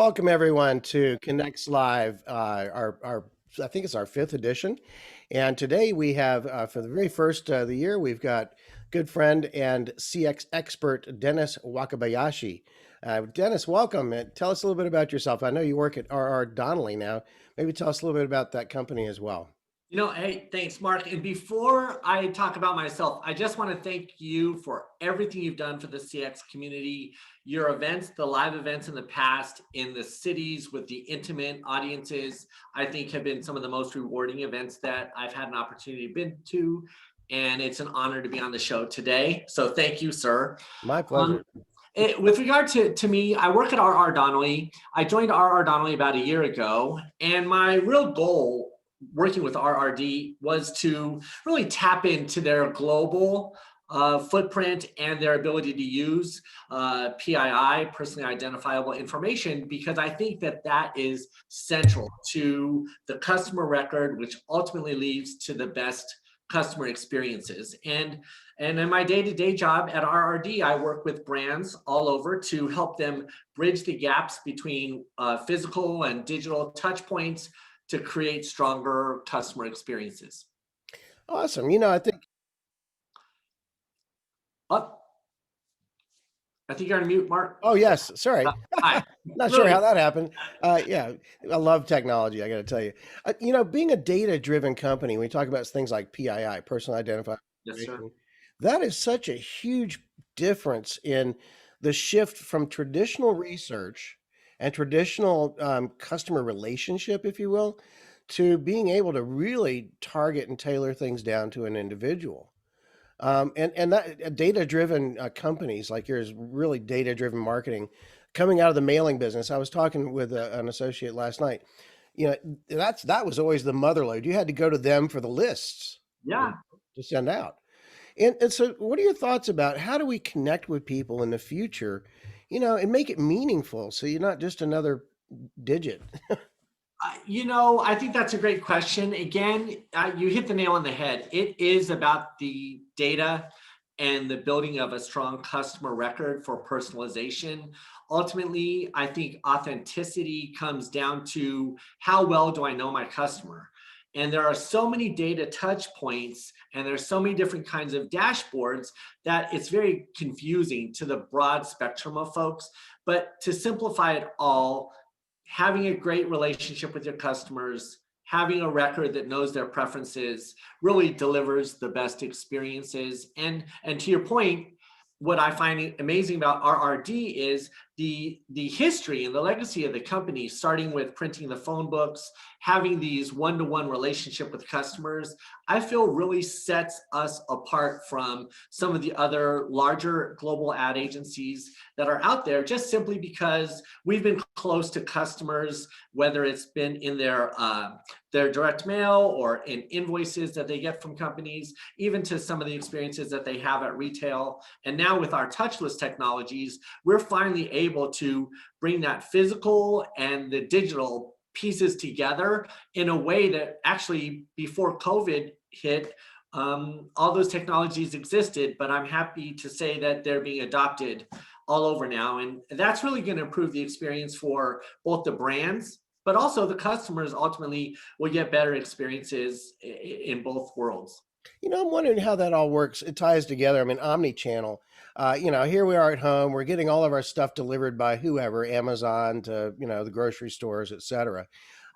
Welcome everyone to Connects Live. Our I think it's our fifth edition, and today we have for the very first of the year we've got good friend and CX expert Dennis Wakabayashi. Dennis, welcome. And tell us a little bit about yourself. I know you work at RR Donnelly now. Maybe tell us a little bit about that company as well. Hey, thanks, Mark. And before I talk about myself, I just want to thank you for everything you've done for the CX community. Your events, the live events in the past in the cities with the intimate audiences, I think have been some of the most rewarding events that I've had an opportunity to been to. And it's an honor to be on the show today. So thank you, sir. My pleasure. With regard to me, I work at RR Donnelly. I joined RR Donnelly about a year ago, and my real goal working with RRD was to really tap into their global footprint and their ability to use PII, personally identifiable information, because I think that that is central to the customer record, which ultimately leads to the best customer experiences. And in my day-to-day job at RRD, I work with brands all over to help them bridge the gaps between physical and digital touch points to create stronger customer experiences. Awesome. I think. Oh, I think you're on mute, Mark. Oh yes, sorry. Hi. Not sure how that happened. Yeah, I love technology. I got to tell you, being a data-driven company, we talk about things like PII, personal identifier Yes, sir. information. That is such a huge difference in the shift from traditional research and traditional customer relationship, if you will, to being able to really target and tailor things down to an individual. And that data-driven companies like yours, really data-driven marketing, coming out of the mailing business. I was talking with an associate last night. That was always the mother lode. You had to go to them for the lists Yeah. to send out. And so, what are your thoughts about how do we connect with people in the future, and make it meaningful so you're not just another digit? I think that's a great question. Again, you hit the nail on the head. It is about the data and the building of a strong customer record for personalization. Ultimately, I think authenticity comes down to how well do I know my customer? And there are so many data touch points and there's so many different kinds of dashboards that it's very confusing to the broad spectrum of folks. But to simplify it all, having a great relationship with your customers, having a record that knows their preferences really delivers the best experiences. And to your point, what I find amazing about RRD is the history and the legacy of the company, starting with printing the phone books, having these one-to-one relationship with customers, I feel really sets us apart from some of the other larger global ad agencies that are out there, just simply because we've been close to customers, whether it's been in their direct mail or in invoices that they get from companies, even to some of the experiences that they have at retail. And now with our touchless technologies, we're finally able to bring that physical and the digital pieces together in a way that actually before COVID hit, all those technologies existed, but I'm happy to say that they're being adopted all over now. And that's really going to improve the experience for both the brands, but also the customers ultimately will get better experiences in both worlds. I'm wondering how that all works. It ties together. I mean, omni-channel. Here we are at home. We're getting all of our stuff delivered by whoever, Amazon to the grocery stores, et cetera,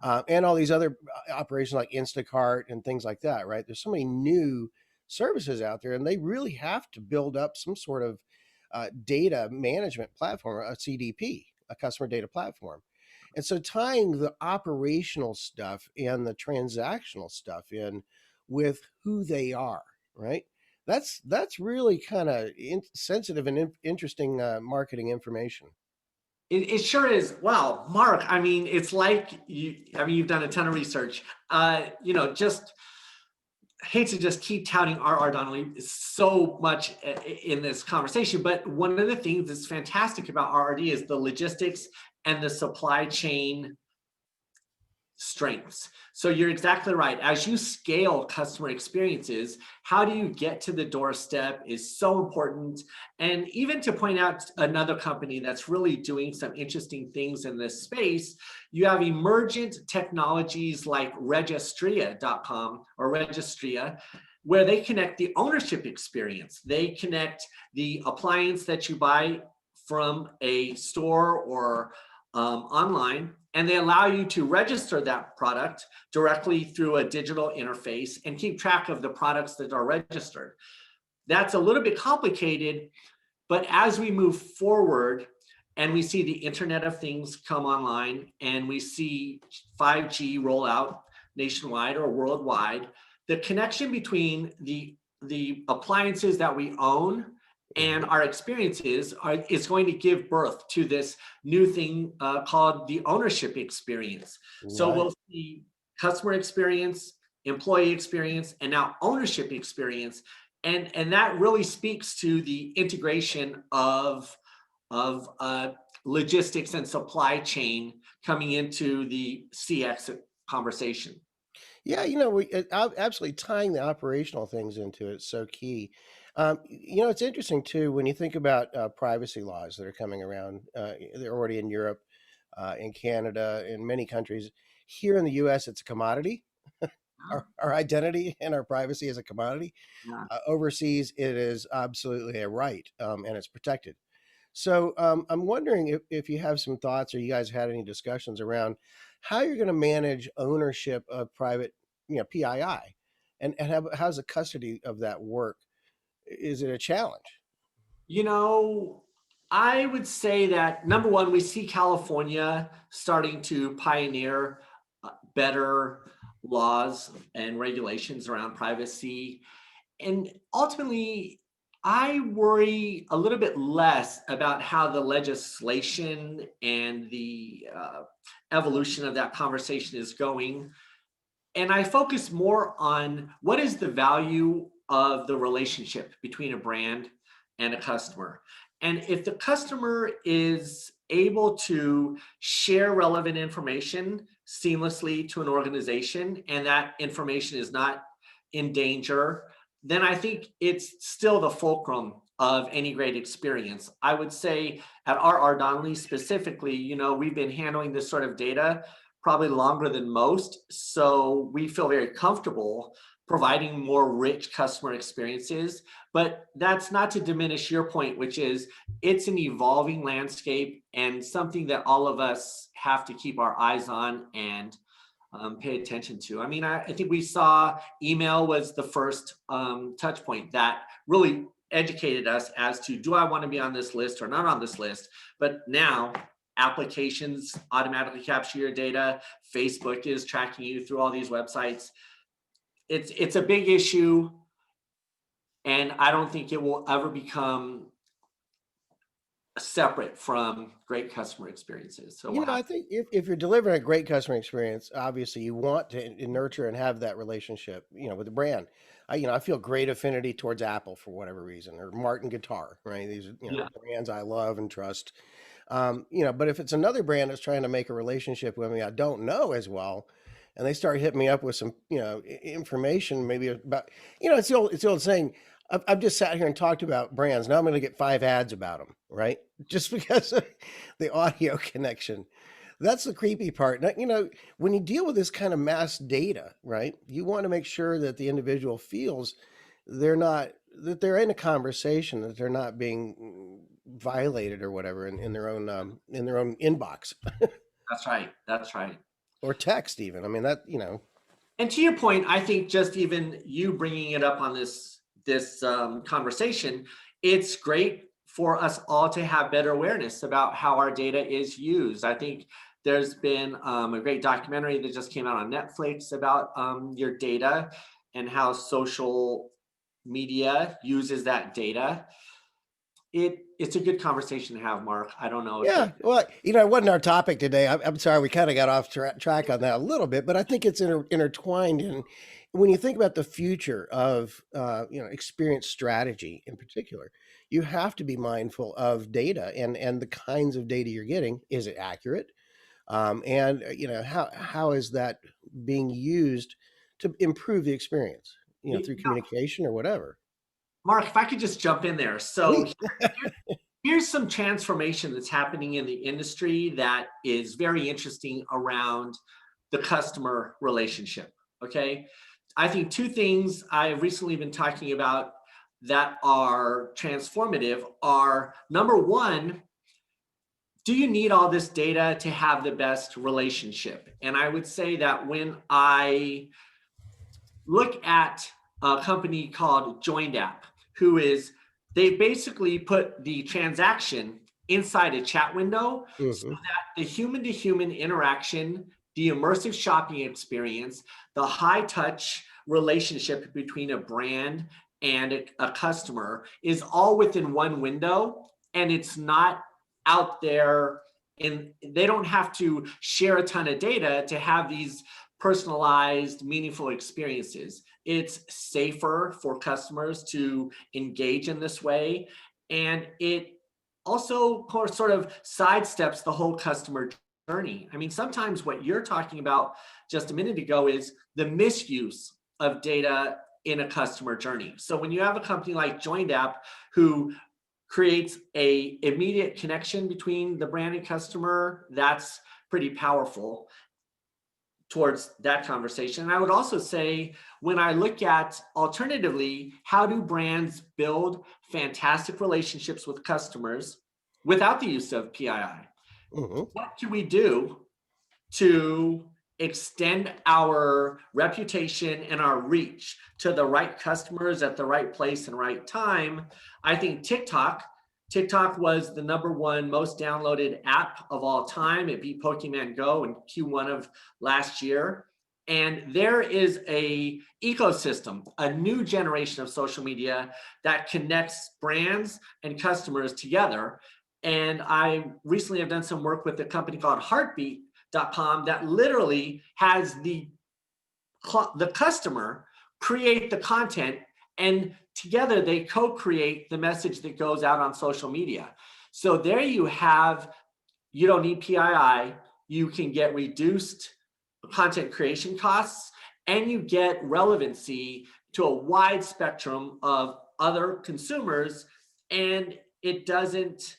and all these other operations like Instacart and things like that. Right? There's so many new services out there, and they really have to build up some sort of data management platform, a CDP, a customer data platform. And so tying the operational stuff and the transactional stuff in with who they are, right? That's really kind of sensitive and interesting marketing information. It sure is. Wow, Mark. I mean, it's like you've done a ton of research. Just hate to just keep touting RR Donnelly so much in this conversation, but one of the things that's fantastic about RRD is the logistics and the supply chain strengths. So you're exactly right. As you scale customer experiences, how do you get to the doorstep is so important. And even to point out another company that's really doing some interesting things in this space, you have emergent technologies like registria.com or registria, where they connect the ownership experience. They connect the appliance that you buy from a store or online, and they allow you to register that product directly through a digital interface and keep track of the products that are registered. That's a little bit complicated, but as we move forward and we see the Internet of Things come online and we see 5G roll out nationwide or worldwide, the connection between the appliances that we own and Mhm. our experiences is going to give birth to this new thing called the ownership experience. So Right. we'll see customer experience, employee experience, and now ownership experience. And that really speaks to the integration of logistics and supply chain coming into the CX conversation. Yeah, absolutely tying the operational things into it is so key. It's interesting too when you think about privacy laws that are coming around. They're already in Europe, in Canada, in many countries. Here in the U.S., it's a commodity. Our identity and our privacy is a commodity. Yeah. Overseas, it is absolutely a right, and it's protected. So I'm wondering if you have some thoughts or you guys had any discussions around how you're going to manage ownership of private, PII, and how's the custody of that work? Is it a challenge? You know, I would say that number one, we see California starting to pioneer better laws and regulations around privacy. And ultimately, I worry a little bit less about how the legislation and the evolution of that conversation is going. And I focus more on what is the value of the relationship between a brand and a customer. And if the customer is able to share relevant information seamlessly to an organization and that information is not in danger, then I think it's still the fulcrum of any great experience. I would say at RR Donnelly specifically, we've been handling this sort of data probably longer than most. So we feel very comfortable providing more rich customer experiences. But that's not to diminish your point, which is it's an evolving landscape and something that all of us have to keep our eyes on and pay attention to. I mean, I think we saw email was the first touch point that really educated us as to do I want to be on this list or not on this list. But now applications automatically capture your data. Facebook is tracking you through all these websites. It's a big issue, and I don't think it will ever become separate from great customer experiences. So we'll have I think if you're delivering a great customer experience, obviously you want to nurture and have that relationship, with the brand. I feel great affinity towards Apple for whatever reason, or Martin Guitar, right? These are, yeah. brands I love and trust. But if it's another brand that's trying to make a relationship with me I don't know as well, and they start hitting me up with some, information maybe about, it's the old saying. I've just sat here and talked about brands. Now I'm going to get 5 ads about them, right? Just because of the audio connection. That's the creepy part. Now, when you deal with this kind of mass data, right? You want to make sure that the individual feels they're not that they're in a conversation, that they're not being violated or whatever in their own inbox That's right. That's right. or text even. I mean that And to your point, I think just even you bringing it up on this conversation, it's great for us all to have better awareness about how our data is used. I think there's been a great documentary that just came out on Netflix about your data and how social media uses that data. It's a good conversation to have, Mark. I don't know if Yeah, it. well, it wasn't our topic today. I'm sorry, we kind of got off track on that a little bit, but I think it's intertwined. And when you think about the future of, experience strategy in particular, you have to be mindful of data and the kinds of data you're getting. Is it accurate? And how is that being used to improve the experience, through No, communication or whatever? Mark, if I could just jump in there. So Please. here's some transformation that's happening in the industry that is very interesting around the customer relationship. Okay. I think two things I've recently been talking about that are transformative are number one, do you need all this data to have the best relationship? And I would say that when I look at a company called Joined App, who is, they basically put the transaction inside a chat window so Hmm. that the human to human interaction, the immersive shopping experience, the high touch relationship between a brand and a customer is all within one window, and it's not out there, and they don't have to share a ton of data to have these personalized, meaningful experiences. It's safer for customers to engage in this way. And it also sort of sidesteps the whole customer journey. I mean, sometimes what you're talking about just a minute ago is the misuse of data in a customer journey. So when you have a company like Joined App who creates a immediate connection between the brand and customer, that's pretty powerful towards that conversation. And I would also say, when I look at alternatively, how do brands build fantastic relationships with customers without the use of PII? Hmm. What can we do to extend our reputation and our reach to the right customers at the right place and right time? I think TikTok was the number one most downloaded app of all time. It beat Pokemon Go in Q1 of last year. And there is a ecosystem, a new generation of social media that connects brands and customers together. And I recently have done some work with a company called Heartbeat.com that literally has the customer create the content, and together they co-create the message that goes out on social media. So there you have, you don't need PII, you can get reduced content creation costs, and you get relevancy to a wide spectrum of other consumers, and it doesn't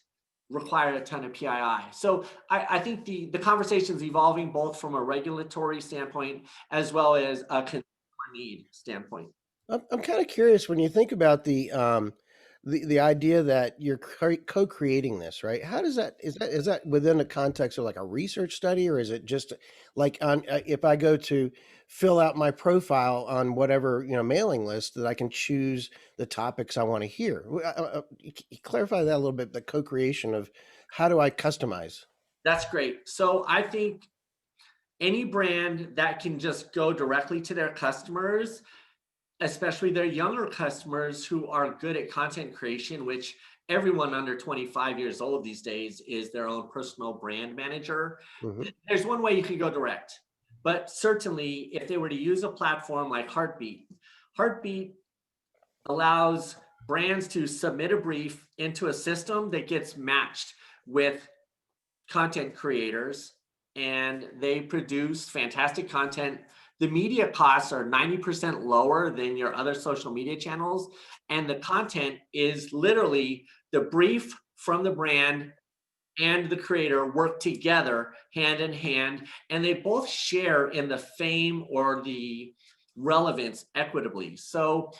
require a ton of PII. So I think the conversation is evolving both from a regulatory standpoint as well as a consumer need standpoint. I'm kind of curious when you think about the idea that you're co-creating this, right? How does that is that within the context of like a research study, or is it just like on if I go to fill out my profile on whatever mailing list that I can choose the topics I want to hear? Clarify that a little bit. The co-creation of how do I customize? That's great. So I think any brand that can just go directly to their customers, especially their younger customers who are good at content creation, which everyone under 25 years old these days is their own personal brand manager. Hmm. There's one way you can go direct, but certainly if they were to use a platform like Heartbeat allows brands to submit a brief into a system that gets matched with content creators, and they produce fantastic content. The media costs are 90% lower than your other social media channels. And the content is literally the brief from the brand and the creator work together hand in hand, and they both share in the fame or the relevance equitably. So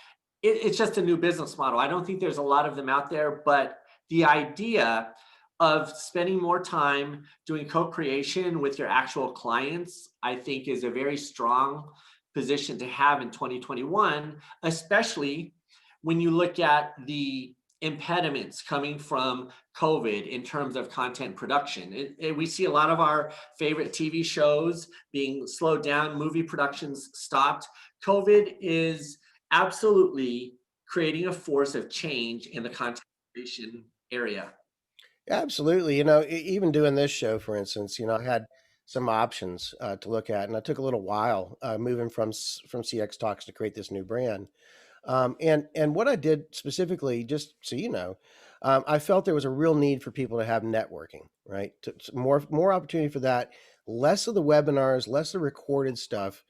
it's just a new business model. I don't think there's a lot of them out there, but the idea of spending more time doing co-creation with your actual clients, I think, is a very strong position to have in 2021, especially when you look at the impediments coming from COVID in terms of content production. We see a lot of our favorite TV shows being slowed down, movie productions stopped. COVID is absolutely creating a force of change in the content creation area. Absolutely. Even doing this show, for instance, I had some options to look at, and I took a little while moving from CX Talks to create this new brand. And what I did specifically, just so you know, I felt there was a real need for people to have networking, right? More opportunity for that. less of the webinars, less of the recorded stuff.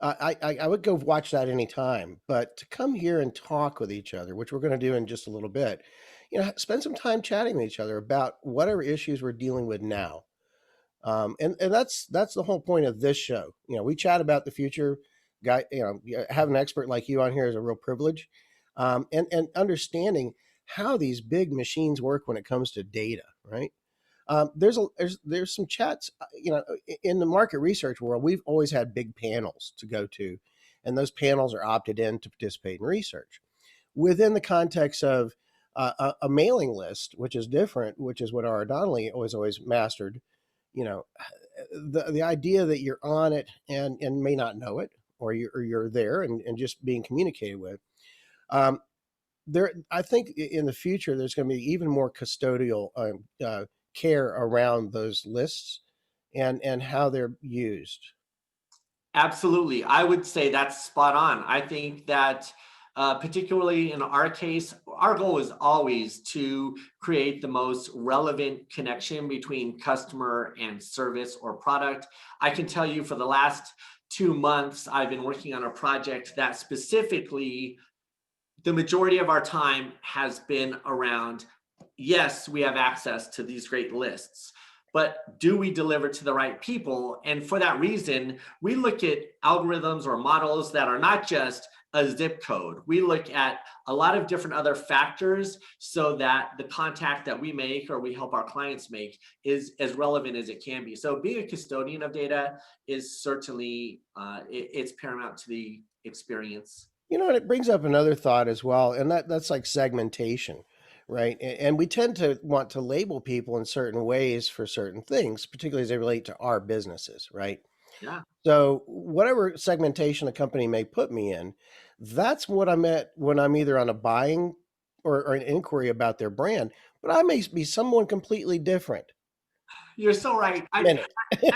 I would go watch that anytime, but to come here and talk with each other, which we're going to do in just a little bit, spend some time chatting with each other about whatever issues we're dealing with now. And that's the whole point of this show. We chat about the future. Guy, have an expert like you on here is a real privilege, and understanding how these big machines work when it comes to data, right? There's some chats, in the market research world. We've always had big panels to go to, and those panels are opted in to participate in research within the context of a mailing list, which is different, which is what our Donnelly always mastered. You know, the idea that you're on it and may not know it, or you're there and just being communicated with. Um, I think in the future there's going to be even more custodial care around those lists and how they're used. Absolutely. I would say that's spot on. I think that, particularly in our case, our goal is always to create the most relevant connection between customer and service or product. I can tell you for the last 2 months, I've been working on a project that specifically, the majority of our time has been around, yes, we have access to these great lists, but do we deliver to the right people? And for that reason, we look at algorithms or models that are not just a zip code. We look at a lot of different other factors so that the contact that we make or we help our clients make is as relevant as it can be. So being a custodian of data is certainly, it's paramount to the experience. And it brings up another thought as well, and that's like segmentation, right? And we tend to want to label people in certain ways for certain things, particularly as they relate to our businesses, right? Yeah. So whatever segmentation a company may put me in, that's what I'm at when I'm either on a buying or an inquiry about their brand, but I may be someone completely different. You're so right. Minute. Funny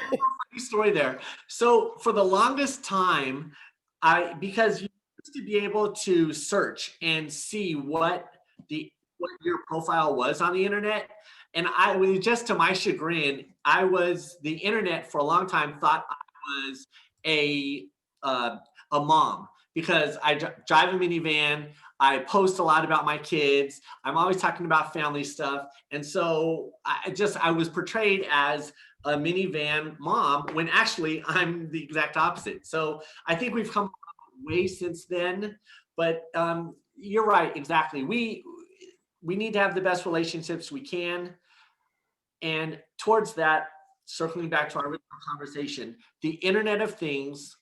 story there. So for the longest time, because you used to be able to search and see what your profile was on the internet, and I was, just to my chagrin, the internet for a long time thought I was a uh, a mom because I drive a minivan. I post a lot about my kids. I'm always talking about family stuff, and so I was portrayed as a minivan mom when actually I'm the exact opposite. So I think we've come way since then, but you're right, exactly. We need to have the best relationships we can, and towards that, circling back to our original conversation, the Internet of Things,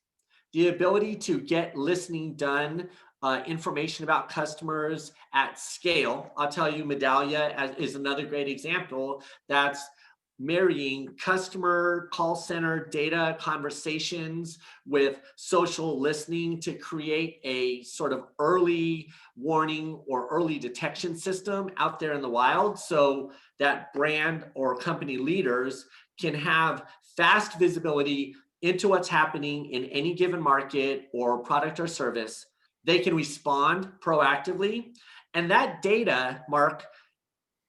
the ability to get listening done, information about customers at scale. I'll tell you, Medallia is another great example that's marrying customer call center data conversations with social listening to create a sort of early warning or early detection system out there in the wild so that brand or company leaders can have fast visibility into what's happening in any given market or product or service. They can respond proactively. And that data, Mark,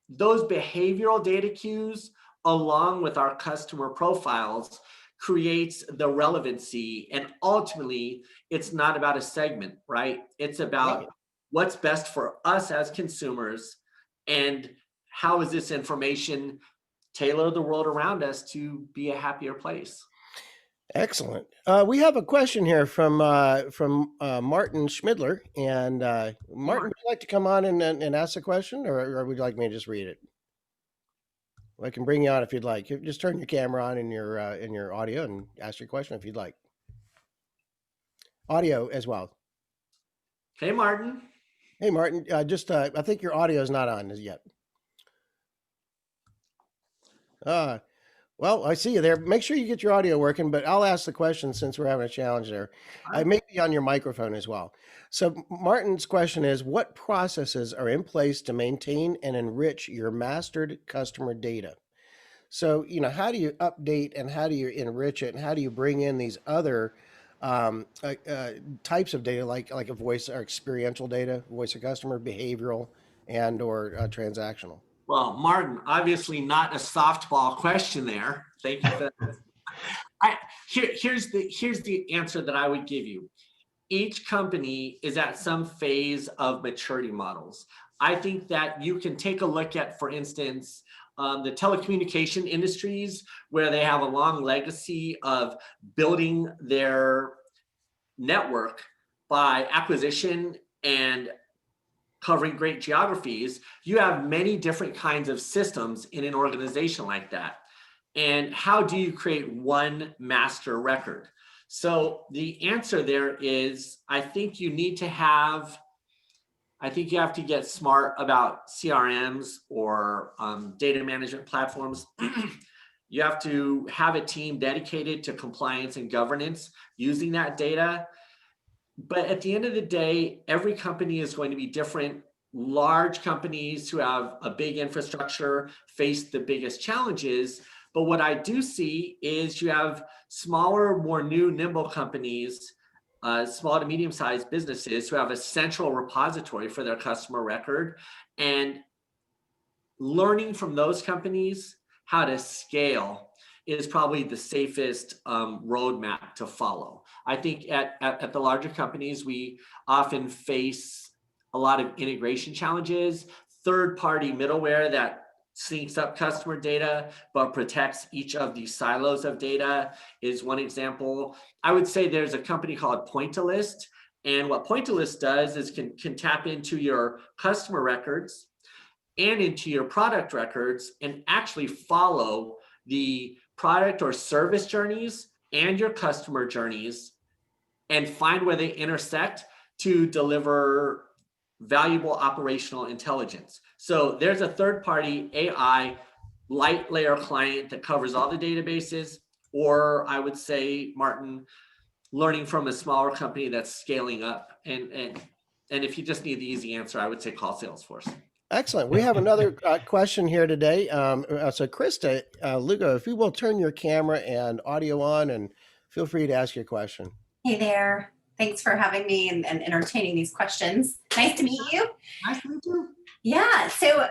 those behavioral data cues, along with our customer profiles, creates the relevancy. And ultimately, it's not about a segment, right? It's about Right. what's best for us as consumers and how is this information tailor the world around us to be a happier place. Excellent. We have a question here from Martin Schmidler, and Hey, Martin, Mark. would you like to come on and ask a question, or would you like me to just read it? I can bring you on if you'd like. Just turn your camera on in your audio and ask your question if you'd like. Audio as well. Hey, Martin. Hey, Martin. I think your audio is not on as yet. Uh, well, I see you there. Make sure you get your audio working, but I'll ask the question since we're having a challenge there. I may be on your microphone as well. So Martin's question is, what processes are in place to maintain and enrich your mastered customer data? So, how do you update and how do you enrich it and how do you bring in these other types of data like a voice or experiential data, voice of customer, behavioral, and or transactional? Well, Martin, obviously not a softball question there. Thank you for that. Here's the answer that I would give you. Each company is at some phase of maturity models. I think that you can take a look at, for instance, the telecommunication industries, where they have a long legacy of building their network by acquisition and covering great geographies. You have many different kinds of systems in an organization like that. And how do you create one master record? So the answer there is, I think you have to get smart about CRMs or data management platforms. You have to have a team dedicated to compliance and governance using that data. But at the end of the day, every company is going to be different. Large companies who have a big infrastructure face the biggest challenges. But what I do see is you have smaller, more new, nimble companies, small to medium-sized businesses who have a central repository for their customer record, and learning from those companies how to scale is probably the safest roadmap to follow. I think at the larger companies, we often face a lot of integration challenges, third-party middleware that syncs up customer data, but protects each of these silos of data is one example. I would say there's a company called Pointillist, and what Pointillist does is can tap into your customer records and into your product records and actually follow the product or service journeys and your customer journeys and find where they intersect to deliver valuable operational intelligence. So there's a third-party AI light layer client that covers all the databases, or I would say, Martin, learning from a smaller company that's scaling up. And if you just need the easy answer, I would say call Salesforce. Excellent. We have another question here today. So Krista Lugo, if you will turn your camera and audio on, and feel free to ask your question. Hey there. Thanks for having me and entertaining these questions. Nice to meet you. Nice to meet you. Yeah. So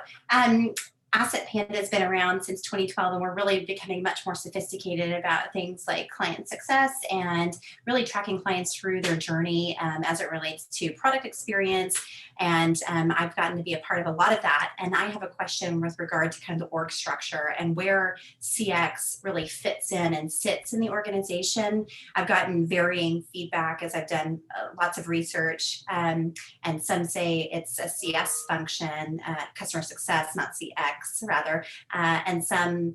Asset Panda has been around since 2012, and we're really becoming much more sophisticated about things like client success and really tracking clients through their journey as it relates to product experience. And I've gotten to be a part of a lot of that. And I have a question with regard to kind of the org structure and where CX really fits in and sits in the organization. I've gotten varying feedback as I've done lots of research, and some say it's a CS function, customer success, not CX. Rather, and some,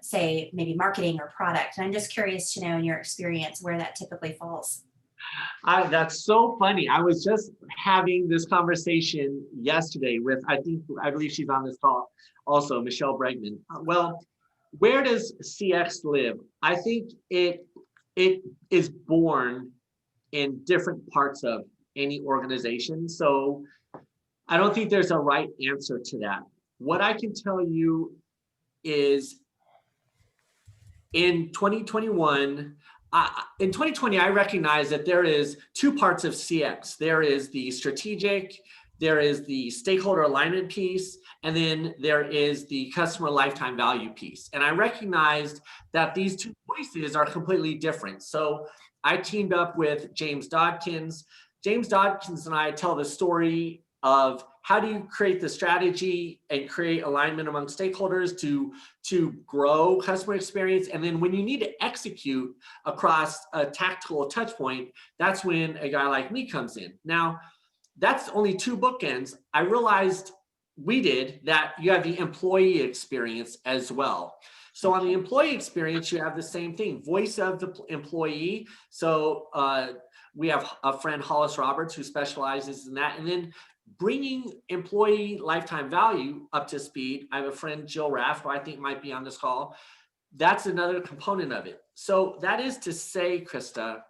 say maybe marketing or product. And I'm just curious to know, in your experience, where that typically falls. That's so funny. I was just having this conversation yesterday with, I believe she's on this call also, Michelle Bregman. Well, where does CX live? I think it is born in different parts of any organization. So I don't think there's a right answer to that. What I can tell you is in 2021, in 2020, I recognize that there is two parts of CX. There is the strategic, there is the stakeholder alignment piece, and then there is the customer lifetime value piece. And I recognized that these two voices are completely different. So I teamed up with James Dodkins. James Dodkins and I tell the story of how do you create the strategy and create alignment among stakeholders to grow customer experience. And then when you need to execute across a tactical touch point, that's when a guy like me comes in. Now, that's only two bookends. I realized that you have the employee experience as well. So on the employee experience, you have the same thing, voice of the employee. So we have a friend, Hollis Roberts, who specializes in that. And then bringing employee lifetime value up to speed. I have a friend, Jill Raff, who I think might be on this call. That's another component of it. So that is to say, Krista,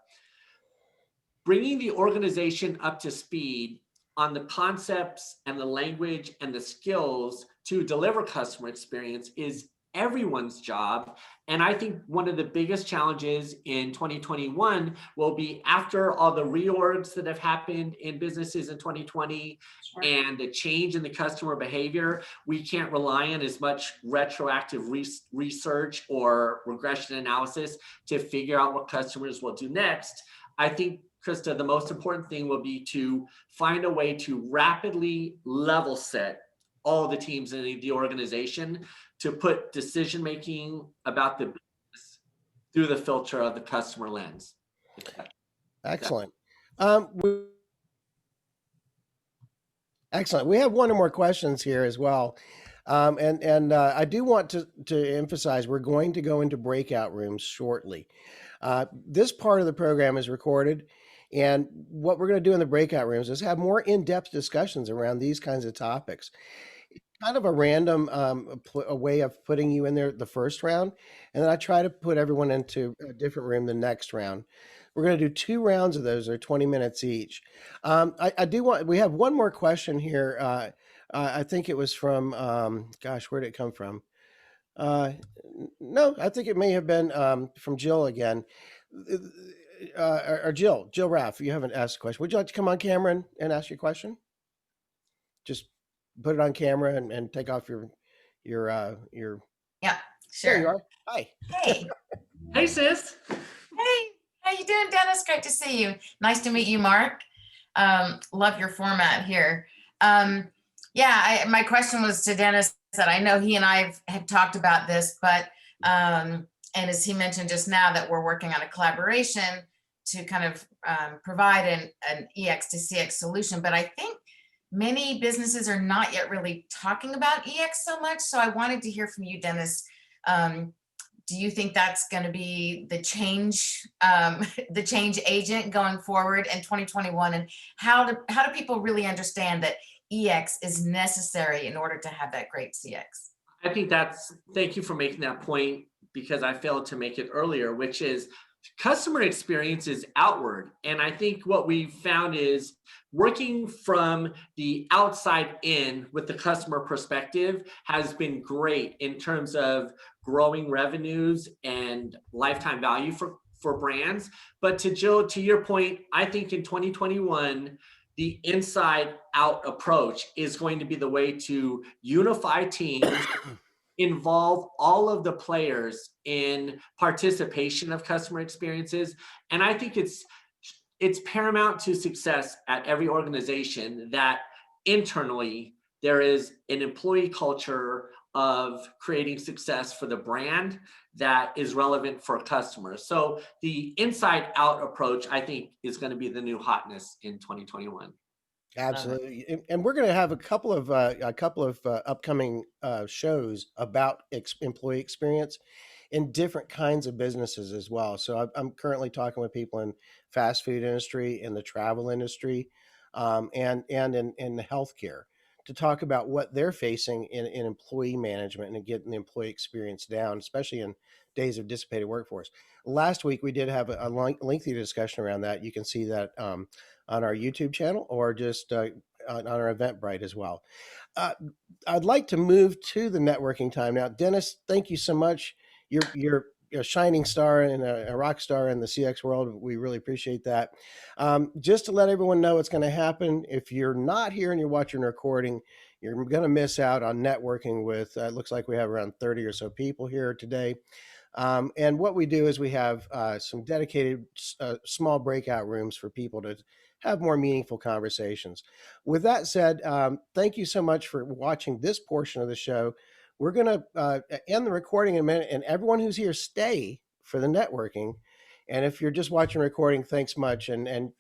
bringing the organization up to speed on the concepts and the language and the skills to deliver customer experience is everyone's job. And I think one of the biggest challenges in 2021 will be after all the reorgs that have happened in businesses in 2020 and the change in the customer behavior. We can't rely on as much retroactive research or regression analysis to figure out what customers will do next. I think, Krista, the most important thing will be to find a way to rapidly level set all the teams in the organization to put decision making about the business through the filter of the customer lens. Excellent. Excellent. We have one or more questions here as well. I do want to emphasize we're going to go into breakout rooms shortly. This part of the program is recorded, and what we're going to do in the breakout rooms is have more in-depth discussions around these kinds of topics. Kind of a random a way of putting you in there the first round, and then I try to put everyone into a different room the next round. We're going to do 2 rounds of those. They're 20 minutes each. I do want. We have one more question here. I think it was from. Gosh, where did it come from? No, I think it may have been from Jill again. Or Jill Raff. You haven't asked a question. Would you like to come on camera and ask your question? Just put it on camera and take off your Yeah, sure. There you are. Hi. Hey. Hey, sis. Hey, how you doing, Dennis? Great to see you. Nice to meet you, Mark. Love your format here. My question was to Dennis that I know he and I have talked about this, but and as he mentioned just now that we're working on a collaboration to kind of provide an EX to CX solution, but I think many businesses are not yet really talking about EX so much. So I wanted to hear from you, Dennis. Do you think that's going to be the change agent going forward in 2021? And how do people really understand that EX is necessary in order to have that great CX? I think thank you for making that point, because I failed to make it earlier, which is customer experience is outward. And I think what we've found is working from the outside in with the customer perspective has been great in terms of growing revenues and lifetime value for brands. But to Jill, to your point, I think in 2021, the inside out approach is going to be the way to unify teams, involve all of the players in participation of customer experiences. And I think it's paramount to success at every organization that internally there is an employee culture of creating success for the brand that is relevant for customers. So the inside out approach, I think, is going to be the new hotness in 2021. Absolutely, and we're going to have a couple of upcoming shows about employee experience in different kinds of businesses as well. So I'm currently talking with people in fast food industry, in the travel industry, and in the healthcare to talk about what they're facing in employee management and getting the employee experience down, especially in days of dissipated workforce. Last week we did have a lengthy discussion around that. You can see that on our YouTube channel or just on our Eventbrite as well. I'd like to move to the networking time now. Dennis, thank you so much. You're a shining star and a rock star in the CX world. We really appreciate that. Just to let everyone know what's going to happen, if you're not here and you're watching a recording, you're going to miss out on networking with, it looks like we have around 30 or so people here today. And what we do is we have some dedicated small breakout rooms for people to have more meaningful conversations. With that said, thank you so much for watching this portion of the show. We're going to end the recording in a minute, and everyone who's here, stay for the networking. And if you're just watching a recording, thanks much, and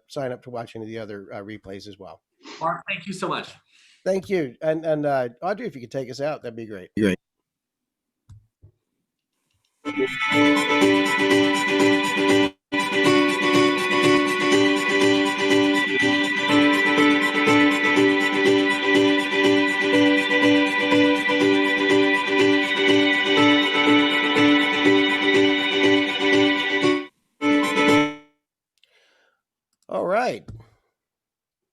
sign up to watching the other replays as well. Mark, thank you so much. Thank you. And Audrey, if you could take us out, that'd be great. Great.